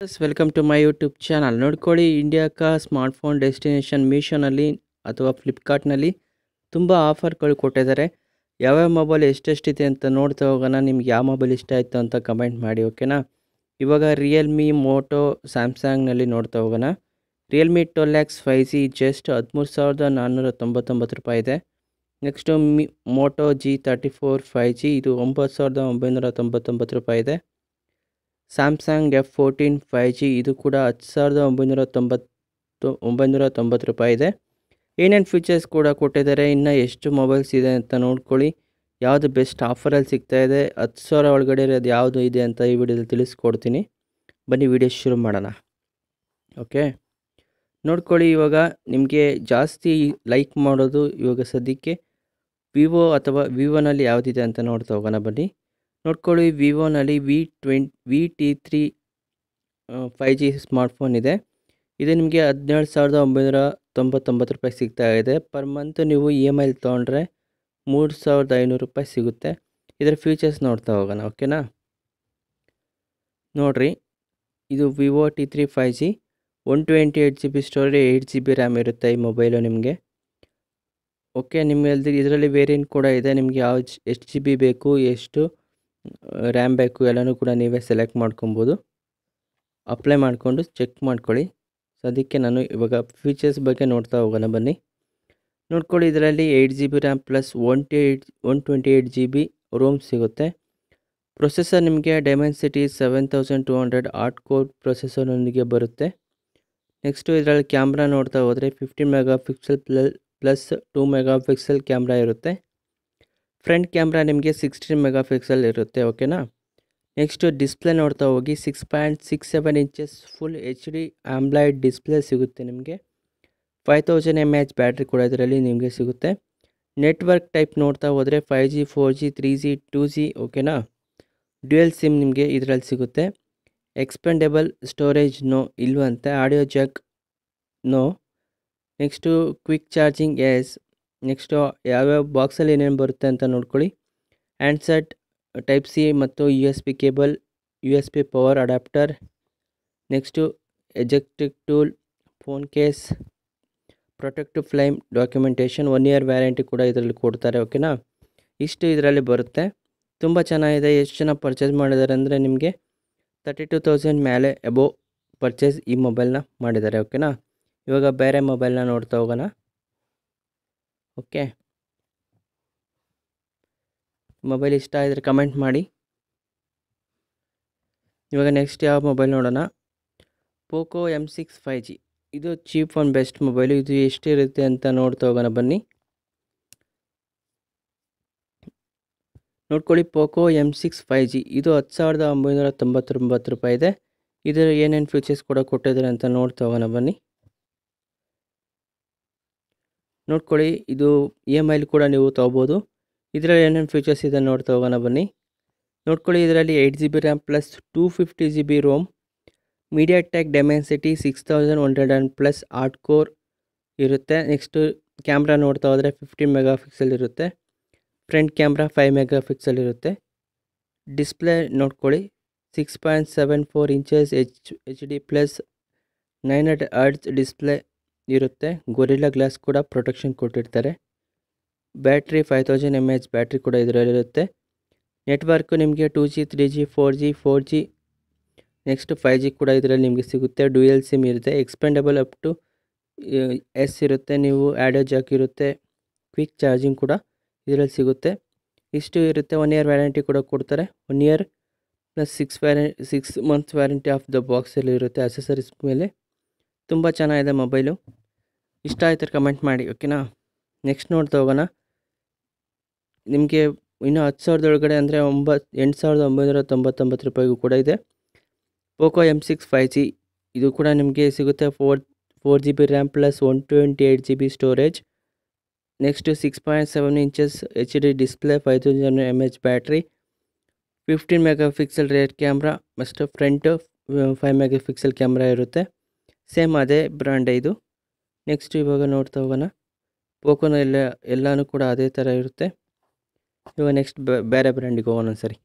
Welcome to my YouTube channel. ನೋಡ್ಕೊಳ್ಳಿ, ಇಂಡಿಯಾಕ smartphone destination ಮೀಶೋನಲ್ಲಿ ಅಥವಾ ಫ್ಲಿಪ್ಕಾರ್ಟ್ನಲ್ಲಿ ತುಂಬ ಆಫರ್ಗಳು ಕೊಟ್ಟಿದ್ದಾರೆ. ಯಾವ್ಯಾವ ಮೊಬೈಲ್ ಎಷ್ಟೆಷ್ಟಿದೆ ಅಂತ ನೋಡ್ತಾ ಹೋಗೋಣ. ನಿಮ್ಗೆ ಯಾವ ಮೊಬೈಲ್ ಇಷ್ಟ ಆಯಿತು ಅಂತ ಕಮೆಂಟ್ ಮಾಡಿ, ಓಕೆನಾ. ಇವಾಗ ರಿಯಲ್ಮಿ, ಮೋಟೋ, ಸ್ಯಾಮ್ಸಂಗ್ನಲ್ಲಿ ನೋಡ್ತಾ ಹೋಗೋಣ. ರಿಯಲ್ಮಿ 12X 5G ಜಸ್ಟ್ 13,499 ರೂಪಾಯಿ ಇದೆ. ನೆಕ್ಸ್ಟು ಮೋಟೋ G34 5G ಇದು 9,999 ರೂಪಾಯಿ ಇದೆ. ಸ್ಯಾಮ್ಸಂಗ್ F14 5G ಇದು ಕೂಡ 10,990 ರೂಪಾಯಿ ಇದೆ. ಏನೇನು ಫೀಚರ್ಸ್ ಕೂಡ ಕೊಟ್ಟಿದ್ದಾರೆ, ಇನ್ನು ಎಷ್ಟು ಮೊಬೈಲ್ಸ್ ಇದೆ ಅಂತ ನೋಡ್ಕೊಳ್ಳಿ. ಯಾವುದು ಬೆಸ್ಟ್ ಆಫರಲ್ಲಿ ಸಿಗ್ತಾಯಿದೆ, 10,000 ಒಳಗಡೆ ಇರೋದು ಯಾವುದು ಇದೆ ಅಂತ ಈ ವಿಡಿಯೋದಲ್ಲಿ ತಿಳಿಸ್ಕೊಡ್ತೀನಿ. ಬನ್ನಿ ವಿಡಿಯೋ ಶುರು ಮಾಡೋಣ. ಓಕೆ, ನೋಡ್ಕೊಳ್ಳಿ. ಇವಾಗ ನಿಮಗೆ ಜಾಸ್ತಿ ಲೈಕ್ ಮಾಡೋದು ಇವಾಗ ಸದ್ಯಕ್ಕೆ ವಿವೋ ಅಥವಾ ವಿವೋನಲ್ಲಿ ಯಾವುದಿದೆ ಅಂತ ನೋಡ್ತಾ ಹೋಗೋಣ. ಬನ್ನಿ ನೋಡ್ಕೊಳ್ಳಿ. ವಿವೋನಲ್ಲಿ VT3 5G ಸ್ಮಾರ್ಟ್ಫೋನ್ ಇದೆ. ಇದು ನಿಮಗೆ 17,999 ರೂಪಾಯಿ ಸಿಗ್ತಾ ಇದೆ. ಪರ್ ಮಂತ್ ನೀವು EMI ತೊಗೊಂಡ್ರೆ 3,500 ರೂಪಾಯಿ ಸಿಗುತ್ತೆ. ಇದರ ಫೀಚರ್ಸ್ ನೋಡ್ತಾ ಹೋಗೋಣ, ಓಕೆನಾ. ನೋಡಿರಿ, ಇದು Vivo T3 5G 128GB storage, 8GB RAM ಇರುತ್ತೆ ಈ ಮೊಬೈಲು ನಿಮಗೆ. ಓಕೆ, ನಿಮ್ಮಲ್ಲಿ ಇದರಲ್ಲಿ ವೇರಿಯಂಟ್ ಕೂಡ ಇದೆ. ನಿಮಗೆ ಎಷ್ಟು GB ಬೇಕು, ಎಷ್ಟು ರ್ಯಾಮ್ ಬೇಕು ಎಲ್ಲನೂ ಕೂಡ ನೀವೇ ಸೆಲೆಕ್ಟ್ ಮಾಡ್ಕೊಬೋದು. ಅಪ್ಲೈ ಮಾಡಿಕೊಂಡು ಚೆಕ್ ಮಾಡ್ಕೊಳ್ಳಿ. ಅದಕ್ಕೆ ನಾನು ಇವಾಗ ಫೀಚರ್ಸ್ ಬಗ್ಗೆ ನೋಡ್ತಾ ಹೋಗೋಣ. ಬನ್ನಿ ನೋಡ್ಕೊಳ್ಳಿ. ಇದರಲ್ಲಿ 8GB RAM plus 128GB ROM ಸಿಗುತ್ತೆ. ಪ್ರೊಸೆಸರ್ ನಿಮಗೆ ಡೈಮೆನ್ಸಿಟಿ 7200 8 ಕೋರ್ ಪ್ರೊಸೆಸರ್ನೊಂದಿಗೆ ಬರುತ್ತೆ. ನೆಕ್ಸ್ಟು ಇದರಲ್ಲಿ ಕ್ಯಾಮ್ರಾ ನೋಡ್ತಾ ಹೋದರೆ 15 ಮೆಗಾಪಿಕ್ಸೆಲ್ ಪ್ಲಸ್ 2 ಮೆಗಾಪಿಕ್ಸೆಲ್ ಕ್ಯಾಮ್ರಾ ಇರುತ್ತೆ. ಫ್ರಂಟ್ ಕ್ಯಾಮ್ರಾ ನಿಮಗೆ 16 ಮೆಗಾಪಿಕ್ಸೆಲ್ ಇರುತ್ತೆ, ಓಕೆನಾ. ನೆಕ್ಸ್ಟು ಡಿಸ್ಪ್ಲೇ ನೋಡ್ತಾ ಹೋಗಿ 6.67 ಇಂಚಸ್ ಫುಲ್ HD ಆಂಬ್ಲೈಡ್ ಡಿಸ್ಪ್ಲೇ ಸಿಗುತ್ತೆ ನಿಮಗೆ. 5000 mAh ಬ್ಯಾಟ್ರಿ ಕೂಡ ಇದರಲ್ಲಿ ನಿಮಗೆ ಸಿಗುತ್ತೆ. ನೆಟ್ವರ್ಕ್ ಟೈಪ್ ನೋಡ್ತಾ ಹೋದರೆ 5G 4G 3G 2G, ಓಕೆನಾ. ಡ್ಯುಯಲ್ ಸಿಮ್ ನಿಮಗೆ ಇದರಲ್ಲಿ ಸಿಗುತ್ತೆ. ಎಕ್ಸ್ಪೆಂಡೇಬಲ್ ಸ್ಟೋರೇಜ್ ನೋ ಇಲ್ವಂತೆ. Audio jack no. Next quick charging yes. Next ಯಾವ್ಯಾವ ಬಾಕ್ಸಲ್ಲಿ ಏನೇನು ಬರುತ್ತೆ ಅಂತ ನೋಡ್ಕೊಳ್ಳಿ. ಹ್ಯಾಂಡ್ಸೆಟ್ ಟೈಪ್ ಸಿ ಮತ್ತು USB cable, USB power adapter. Next ejective tool, phone case, protective flame documentation, 1 year warranty ಕೂಡ ಇದರಲ್ಲಿ ಕೊಡ್ತಾರೆ, ಓಕೆನಾ. ಇಷ್ಟು ಇದರಲ್ಲಿ ಬರುತ್ತೆ. ತುಂಬ ಚೆನ್ನಾಗಿದೆ. ಎಷ್ಟು ಜನ ಪರ್ಚೇಸ್ ಮಾಡಿದ್ದಾರೆ ಅಂದರೆ ನಿಮಗೆ 32,000 ಮೇಲೆ ಎಬೋ ಪರ್ಚೇಸ್ ಈ ಮೊಬೈಲ್ನ ಮಾಡಿದ್ದಾರೆ, ಓಕೆನಾ. ಇವಾಗ ಬೇರೆ ಮೊಬೈಲ್ನ ನೋಡ್ತಾ ಹೋಗೋಣ. ಓಕೆ, ಮೊಬೈಲ್ ಇಷ್ಟ ಆಗಿದ್ರೆ ಕಮೆಂಟ್ ಮಾಡಿ. ಇವಾಗ ನೆಕ್ಸ್ಟ್ ಯಾವ ಮೊಬೈಲ್ ನೋಡೋಣ. ಪೋಕೋ M6 5G ಇದು ಚೀಪ್ ಆ್ಯಂಡ್ ಬೆಸ್ಟ್ ಮೊಬೈಲು. ಇದು ಎಷ್ಟಿರುತ್ತೆ ಅಂತ ನೋಡ್ತಾ ಹೋಗೋಣ. ಬನ್ನಿ ನೋಡ್ಕೊಳ್ಳಿ. ಪೋಕೋ M6 5G ಇದು 10,999 ರೂಪಾಯಿ ಇದೆ. ಇದರ ಏನೇನು ಫೀಚರ್ಸ್ ಕೂಡ ಕೊಟ್ಟಿದ್ದಾರೆ ಅಂತ ನೋಡ್ತಾ ಹೋಗೋಣ. ಬನ್ನಿ ನೋಡ್ಕೊಳ್ಳಿ. ಇದು EMI ಕೂಡ ನೀವು ತೊಗೋಬೋದು. ಇದರಲ್ಲಿ ಏನೇನು ಫೀಚರ್ಸ್ ಇದೆ ನೋಡ್ತಾ ಹೋಗೋಣ. ಬನ್ನಿ ನೋಡ್ಕೊಳ್ಳಿ. ಇದರಲ್ಲಿ 8GB RAM plus 250GB ROM, MediaTek Dimensity 6100 plus 8 core ಇರುತ್ತೆ. ನೆಕ್ಸ್ಟು ಕ್ಯಾಮ್ರಾ ನೋಡ್ತಾ ಹೋದರೆ 15 ಮೆಗಾಪಿಕ್ಸೆಲ್ ಇರುತ್ತೆ. ಫ್ರಂಟ್ ಕ್ಯಾಮ್ರಾ 5 ಮೆಗಾಪಿಕ್ಸೆಲ್ ಇರುತ್ತೆ. ಡಿಸ್ಪ್ಲೇ ನೋಡ್ಕೊಳ್ಳಿ 6.74 inches HD plus 900 Hz display ಇರುತ್ತೆ. ಗೊರಿಲ್ಲಾ ಗ್ಲಾಸ್ ಕೂಡ ಪ್ರೊಟೆಕ್ಷನ್ ಕೊಟ್ಟಿರ್ತಾರೆ. ಬ್ಯಾಟ್ರಿ 5000 mAh ಬ್ಯಾಟ್ರಿ ಕೂಡ ಇದರಲ್ಲಿರುತ್ತೆ. ನೆಟ್ವರ್ಕು ನಿಮಗೆ 2G 3G 4G next 5G ಕೂಡ ಇದರಲ್ಲಿ ನಿಮಗೆ ಸಿಗುತ್ತೆ. ಡ್ಯುಯಲ್ ಸಿಮ್ ಇರುತ್ತೆ. ಎಕ್ಸ್ಪೆಂಡೇಬಲ್ ಅಪ್ ಟು ಎಸ್ ಇರುತ್ತೆ. ನೀವು ಆಡಿಯೋ ಜಾಕ್ ಇರುತ್ತೆ. ಕ್ವಿಕ್ ಚಾರ್ಜಿಂಗ್ ಕೂಡ ಇದರಲ್ಲಿ ಸಿಗುತ್ತೆ. ಇಷ್ಟು ಇರುತ್ತೆ. 1 ಇಯರ್ ವ್ಯಾರಂಟಿ ಕೂಡ ಕೊಡ್ತಾರೆ. 1 year plus 6 months warranty of the ಬಾಕ್ಸಲ್ಲಿ ಇರುತ್ತೆ ಅಸೆಸರೀಸ್ ಮೇಲೆ. ತುಂಬ ಚೆನ್ನಾಗಿದೆ ಮೊಬೈಲು. ಇಷ್ಟ ಆಯ್ತಾರೆ ಕಮೆಂಟ್ ಮಾಡಿ, ಓಕೆನಾ. ನೆಕ್ಸ್ಟ್ ನೋಡ್ತಾ ಹೋಗೋಣ. ನಿಮಗೆ ಇನ್ನು 10,000 ಒಳಗಡೆ ಅಂದರೆ 8,999 ರೂಪಾಯಿಗೂ ಕೂಡ ಇದೆ. ಪೋಕೋ M6 5G ಇದು ಕೂಡ ನಿಮಗೆ ಸಿಗುತ್ತೆ. 4GB RAM plus 128GB storage. Next 6.7 inches HD display, 5000 mAh battery, 15 megapixel rare camera ಮತ್ತು ಫ್ರಂಟ್ 5 ಮೆಗಾಪಿಕ್ಸೆಲ್ ಕ್ಯಾಮ್ರಾ ಇರುತ್ತೆ. ಸೇಮ್ ಅದೇ ಬ್ರ್ಯಾಂಡ್ ಇದು. ನೆಕ್ಸ್ಟ್ ಇವಾಗ ನೋಡ್ತಾ ಹೋಗೋಣ. ಪೋಕೋನ ಎಲ್ಲನೂ ಕೂಡ ಅದೇ ಥರ ಇರುತ್ತೆ. ಇವಾಗ ನೆಕ್ಸ್ಟ್ ಬೇರೆ ಬ್ರ್ಯಾಂಡಿಗೆ ಹೋಗೋಣ ಸರಿ.